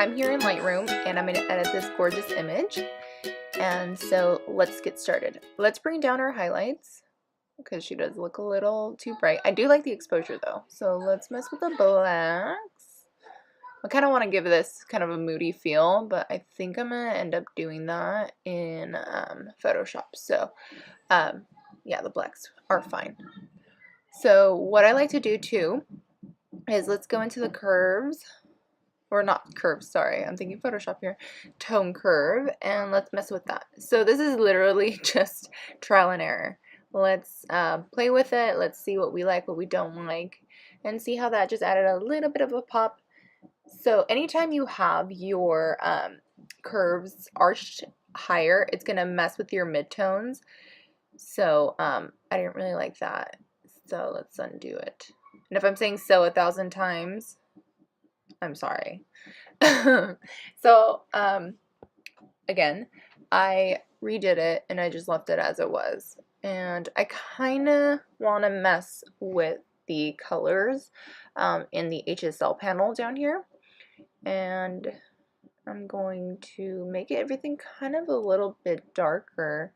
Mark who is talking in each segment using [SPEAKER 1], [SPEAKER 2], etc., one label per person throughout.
[SPEAKER 1] I'm here in Lightroom and I'm going to edit this gorgeous image. And so let's get started. Let's bring down our highlights because she does look a little too bright. I do like the exposure though. So let's mess with the blacks. I kind of want to give this kind of a moody feel, but I think I'm going to end up doing that in Photoshop. So yeah, the blacks are fine. So what I like to do too is let's go into the curves. Or not curves, sorry, I'm thinking Photoshop here, tone curve, and let's mess with that. So this is literally just trial and error. Let's play with it, let's see what we like, what we don't like, and see how that just added a little bit of a pop. So anytime you have your curves arched higher, it's gonna mess with your midtones. So I didn't really like that, so let's undo it. And if I'm saying so 1,000 times, I'm sorry. So, again, I redid it and I just left it as it was. And I kind of want to mess with the colors in the HSL panel down here. And I'm going to make everything kind of a little bit darker.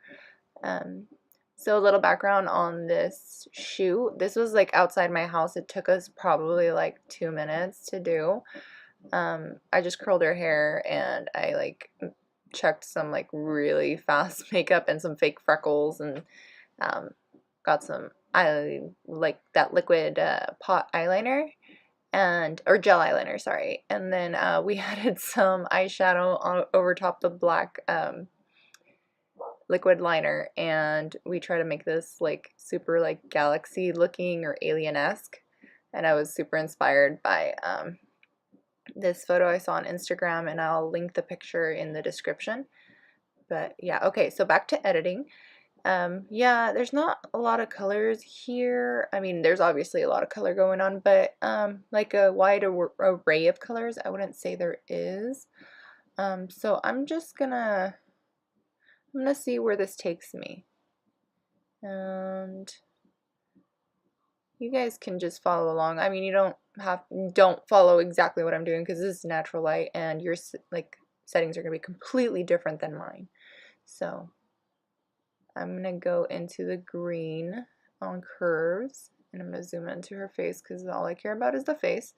[SPEAKER 1] So a little background on this shoot. This was like outside my house. It took us probably like 2 minutes to do. I just curled her hair and I like checked some like really fast makeup and some fake freckles and got some like that liquid pot eyeliner or gel eyeliner, sorry. And then we added some eyeshadow over top the black liquid liner, and we try to make this like super like galaxy looking or alien-esque, and I was super inspired by this photo I saw on Instagram, and I'll link the picture in the description. But yeah, okay, so back to editing. Yeah, there's not a lot of colors here. I mean, there's obviously a lot of color going on, but like a wide array of colors, I wouldn't say there is. So I'm gonna see where this takes me. And you guys can just follow along. I mean, you don't follow exactly what I'm doing because this is natural light and your like settings are going to be completely different than mine. So I'm going to go into the green on curves and I'm going to zoom into her face because all I care about is the face.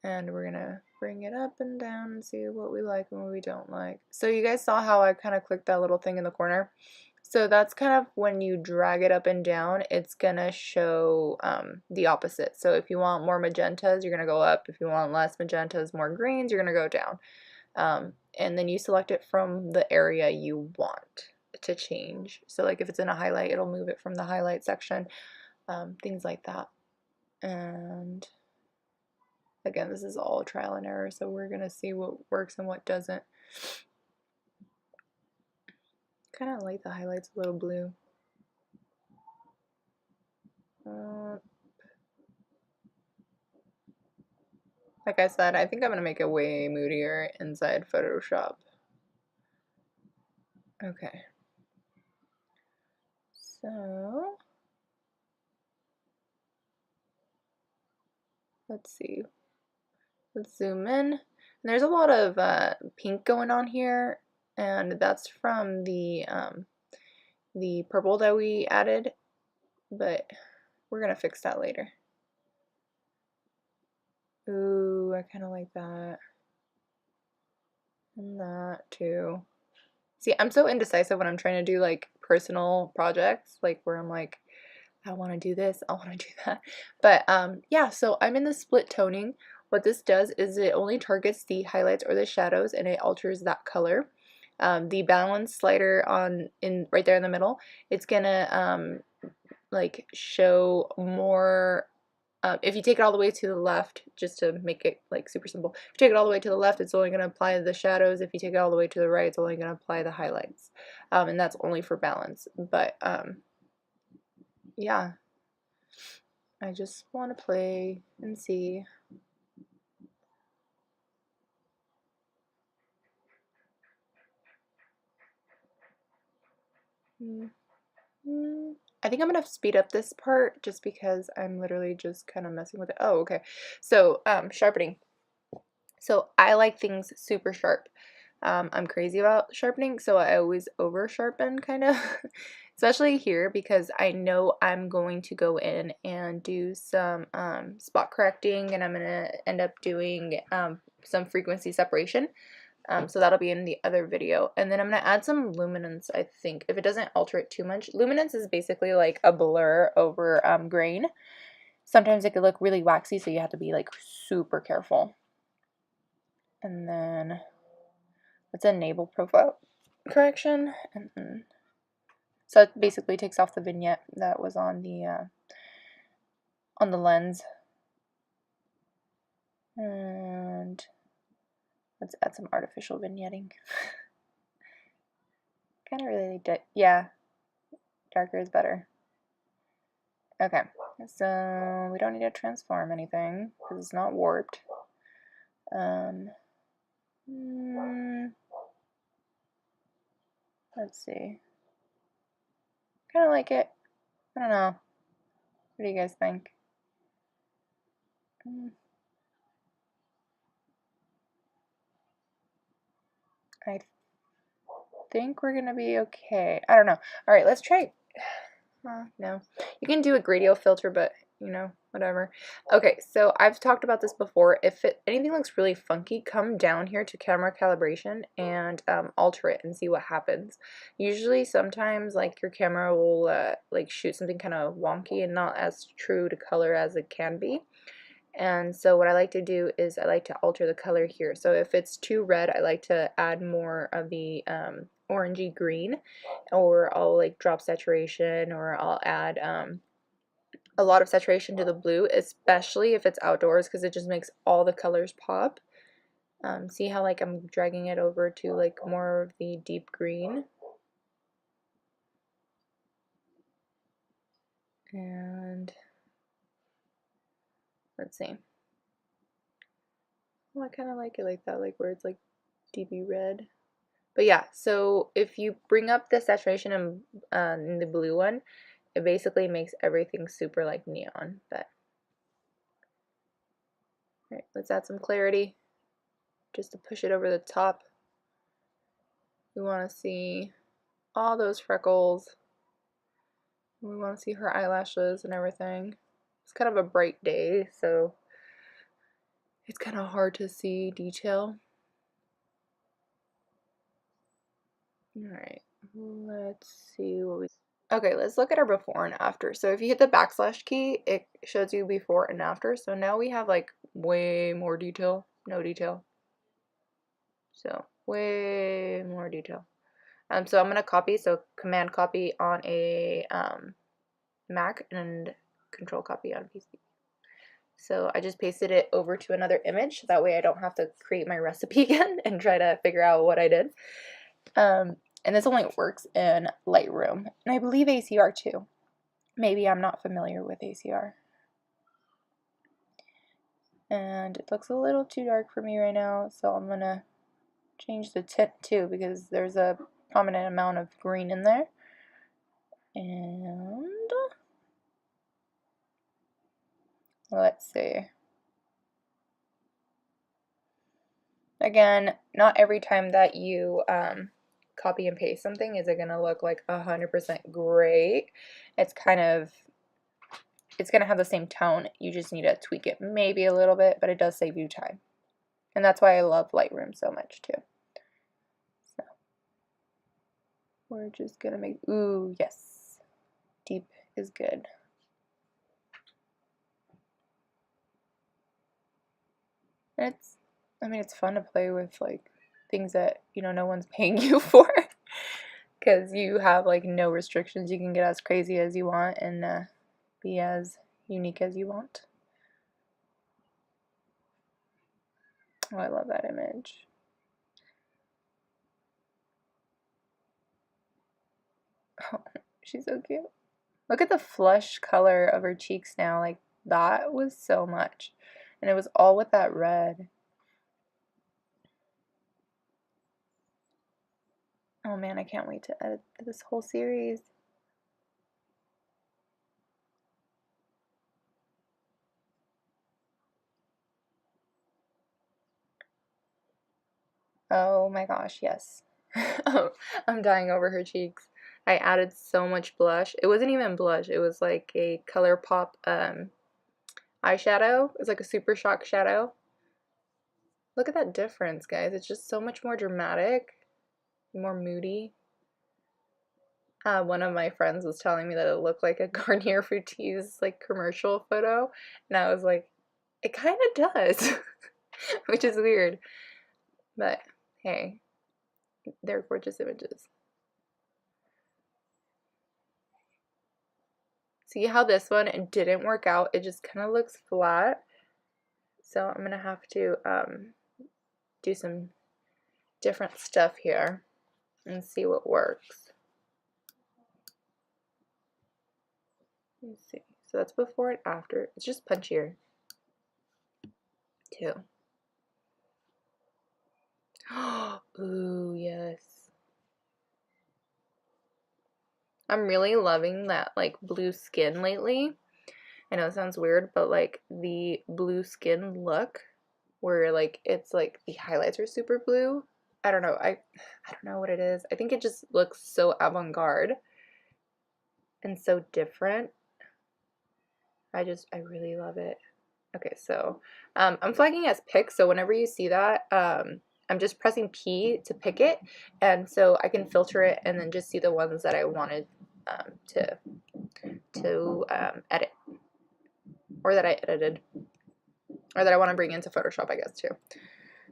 [SPEAKER 1] And we're going to bring it up and down and see what we like and what we don't like. So you guys saw how I kind of clicked that little thing in the corner. So that's kind of when you drag it up and down, it's going to show the opposite. So if you want more magentas, you're going to go up. If you want less magentas, more greens, you're going to go down. And then you select it from the area you want to change. So like if it's in a highlight, it'll move it from the highlight section, things like that. And again, this is all trial and error, so we're going to see what works and what doesn't. Kind of like the highlights a little blue. Like I said, I think I'm going to make it way moodier inside Photoshop. Okay. So, let's see. Let's zoom in. And there's a lot of pink going on here, and that's from the purple that we added, but we're gonna fix that later. Ooh, I kind of like that. And that too. See, I'm so indecisive when I'm trying to do like personal projects, like where I'm like, I want to do this, I want to do that. But yeah, so I'm in the split toning. What this does is it only targets the highlights or the shadows and it alters that color. The balance slider right there in the middle, it's gonna like show more. If you take it all the way to the left, just to make it like super simple, if you take it all the way to the left, it's only going to apply the shadows. If you take it all the way to the right, it's only going to apply the highlights. And that's only for balance. But yeah, I just want to play and see. I think I'm going to speed up this part just because I'm literally just kind of messing with it. Oh, okay. So, sharpening. So I like things super sharp. I'm crazy about sharpening, so I always over sharpen kind of, especially here because I know I'm going to go in and do some spot correcting, and I'm going to end up doing some frequency separation. So that'll be in the other video. And then I'm going to add some luminance, I think, if it doesn't alter it too much. Luminance is basically like a blur over grain. Sometimes it could look really waxy, so you have to be like super careful. And then let's enable profile correction. And so it basically takes off the vignette that was on the lens. And let's add some artificial vignetting. Kind of really, yeah, darker is better. Okay, so we don't need to transform anything because it's not warped. Let's see. Kind of like it. I don't know. What do you guys think? I think we're gonna be okay. I don't know. All right, let's try. No, you can do a gradient filter, but you know, whatever. Okay, so I've talked about this before. If anything looks really funky, come down here to camera calibration and alter it and see what happens. Usually, sometimes like your camera will like shoot something kind of wonky and not as true to color as it can be. And so what I like to do is I like to alter the color here. So if it's too red, I like to add more of the orangey green, or I'll like drop saturation, or I'll add a lot of saturation to the blue, especially if it's outdoors, because it just makes all the colors pop. See how like I'm dragging it over to like more of the deep green. And let's see. Well, I kind of like it like that, like where it's like deepy red. But yeah, so if you bring up the saturation in the blue one, it basically makes everything super like neon. But all right, let's add some clarity just to push it over the top. We want to see all those freckles. We want to see her eyelashes and everything. It's kind of a bright day, so it's kind of hard to see detail. All right, let's see what we... Okay, let's look at our before and after. So if you hit the backslash key, it shows you before and after. So now we have like way more detail, no detail. So way more detail. So I'm gonna copy, so command copy on a Mac and control copy on PC. So I just pasted it over to another image. That way I don't have to create my recipe again and try to figure out what I did. And this only works in Lightroom, and I believe ACR too. Maybe I'm not familiar with ACR. And it looks a little too dark for me right now, so I'm gonna change the tint too, because there's a prominent amount of green in there. And let's see. Again, not every time that you copy and paste something is it gonna look like 100% great. It's gonna have the same tone. You just need to tweak it maybe a little bit, but it does save you time. And that's why I love Lightroom so much too. So we're just gonna make, ooh, yes, deep is good. And it's fun to play with like things that, you know, no one's paying you for, because you have like no restrictions. You can get as crazy as you want and be as unique as you want. Oh, I love that image. Oh, she's so cute. Look at the flush color of her cheeks now. Like, that was so much. And it was all with that red. Oh man, I can't wait to edit this whole series. Oh my gosh, yes. I'm dying over her cheeks. I added so much blush. It wasn't even blush. It was like a ColourPop eyeshadow. It's like a Super Shock shadow. Look at that difference, guys. It's just so much more dramatic, more moody. One of my friends was telling me that it looked like a Garnier Fructis like commercial photo, and I was like, it kind of does, which is weird, but hey, they're gorgeous images. See how this one, it didn't work out, it just kind of looks flat, so I'm gonna have to do some different stuff here and see what works. Let's see. So that's before and after. It's just punchier too. Ooh, yes. I'm really loving that like blue skin lately. I know it sounds weird, but like the blue skin look where like it's like the highlights are super blue. I don't know. I don't know what it is. I think it just looks so avant-garde and so different. I really love it. Okay, so I'm flagging as pick, so whenever you see that, I'm just pressing P to pick it, and so I can filter it and then just see the ones that I wanted to edit, or that I edited, or that I want to bring into Photoshop, I guess, too.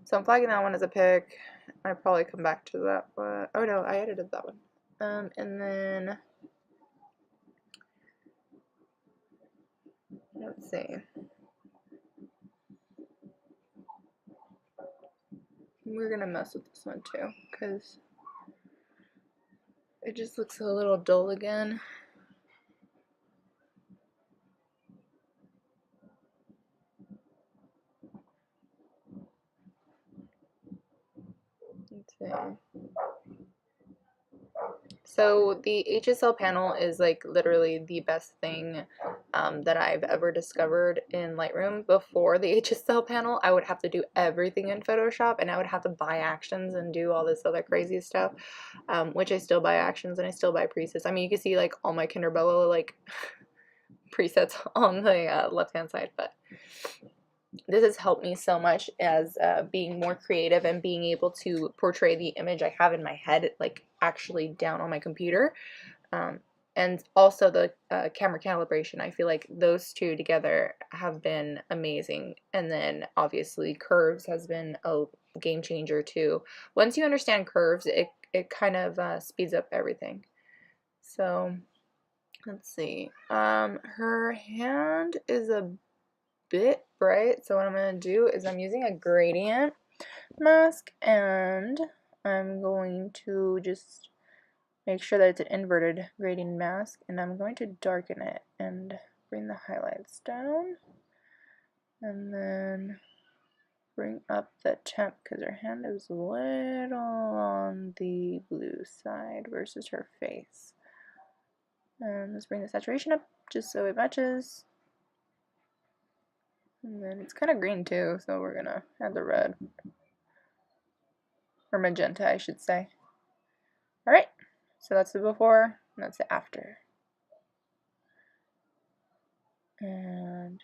[SPEAKER 1] So I'm flagging that one as a pick. I'll probably come back to that one. Oh no, I edited that one. And then, let's see. We're gonna mess with this one too, because it just looks a little dull again. Let's see. So the HSL panel is like literally the best thing that I've ever discovered in Lightroom. Before the HSL panel, I would have to do everything in Photoshop, and I would have to buy actions and do all this other crazy stuff, which I still buy actions and I still buy presets. I mean, you can see like all my Kinder Bueno like presets on the left-hand side, but this has helped me so much as being more creative and being able to portray the image I have in my head, like actually down on my computer. And also the camera calibration. I feel like those two together have been amazing. And then obviously curves has been a game changer too. Once you understand curves, it kind of speeds up everything. So let's see. Her hand is a bit bright, so what I'm going to do is I'm using a gradient mask, and I'm going to just make sure that it's an inverted gradient mask, and I'm going to darken it and bring the highlights down, and then bring up the temp because her hand is a little on the blue side versus her face. And let's bring the saturation up just so it matches. And then it's kind of green too, so we're gonna add the red. Or magenta, I should say. Alright, so that's the before, and that's the after. And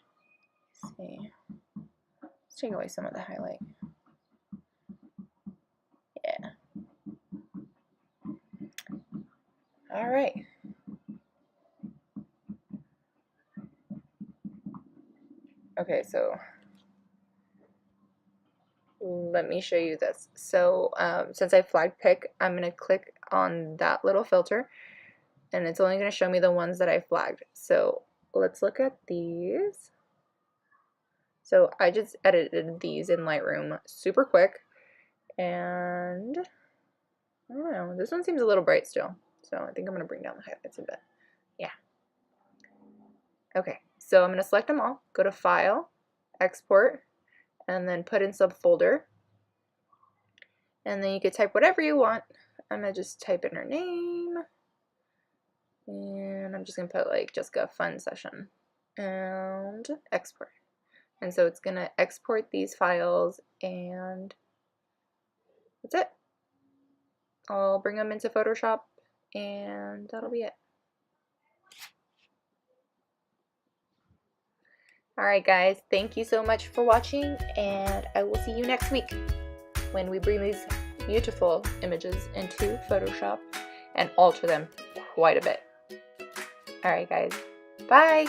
[SPEAKER 1] let's see. Let's take away some of the highlight. Yeah. Alright. Okay, so let me show you this. So since I flagged pick, I'm going to click on that little filter, and it's only going to show me the ones that I flagged. So let's look at these. So I just edited these in Lightroom super quick, and I don't know, this one seems a little bright still, so I think I'm going to bring down the highlights a bit. Yeah. Okay, so I'm going to select them all, go to File, Export, and then put in subfolder. And then you could type whatever you want. I'm going to just type in her name. And I'm just going to put like Jessica Fun Session. And export. And so it's going to export these files, and that's it. I'll bring them into Photoshop and that'll be it. Alright guys, thank you so much for watching, and I will see you next week when we bring these beautiful images into Photoshop and alter them quite a bit. Alright guys, bye!